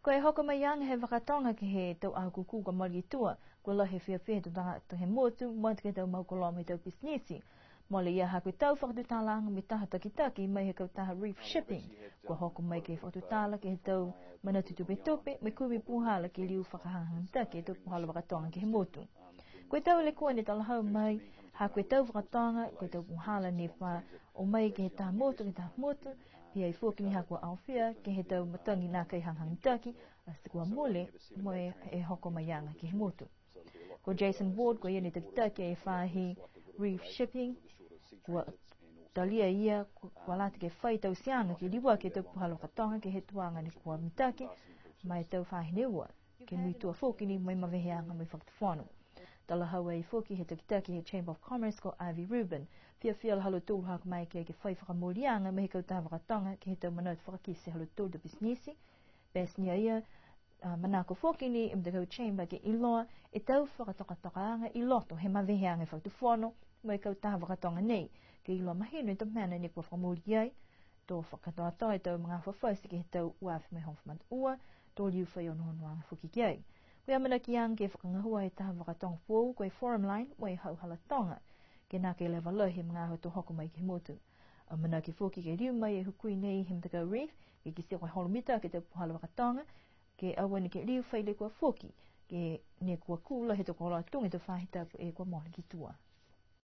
Ko e hoko mai anga he whakatonga ki he tau au kuku ka margi tua, ko la he whiawhia tu tanga to he motu, mo te tau mau koloma i tau pisnisi. Mo le ia haku tau whakatutala anga mi taha takitaki mai he kau taha reef shipping, ko hoko mai ke whakatutala ki he tau manatu tupe tupe, me kubi puhala ki liu whakahangang taki e tau puhala whakatonga ki he motu. Ko tau le kua ni talahau mai, ha koe tau whakatonga, koe tau puhala ni wha o mai ke he taha motu, pia i fuaki ni hako awhia, ke he tau matangi nā kai hanghang taki, a stikua mole, mo e hoko mai anga ki he motu. Ko Jason Ward, ko ia ni takitaki e whahi reef shipping, kua talia ia, kua lati ke whai tau sianga ki liwa ke tau puhala whakatonga, ke he tuanga ni kua mitaki, mai tau whahi neua, ke nui tua fuaki ni mai maweheanga mai whakatawhanu. Tala hawa i fuki he takitaki he Chamber of Commerce ko Ivy Rubin. Fia halo tūru haka mai ke whai whakamorianga me he kau tā whakatonga ke he tau manau whakakisi halo tūru da bisnisi. Besnia ia manako fuki ni im te kau chamber ke iloa e tau whakatokatokaanga i loto he maweheanga whakatuwhono me kau tā whakatonga nei. Ke iloa mahinu i tau mana ni kua whakamoriai. Tō whakatoa e tau mga whawhaisi ke he tau uaf me hongwhamat ua. Tō liu whai onohonoanga fuki kiai. Koe amana ki ang ke whakangahua e taha whakatonga pōu, koe forum line, wai hau halatonga, ke nā ke lewa lohi mga hau tō hoko mai ki motu. Amana ki fōki ke riu mai e hukui nei him te kau reef, ke kisia koe holomita ke te puhala whakatonga, ke awane ke riu whaile kua fōki, ke ne kua kūla he tō kola tungi tō whahitapu e kua mohi ki tua.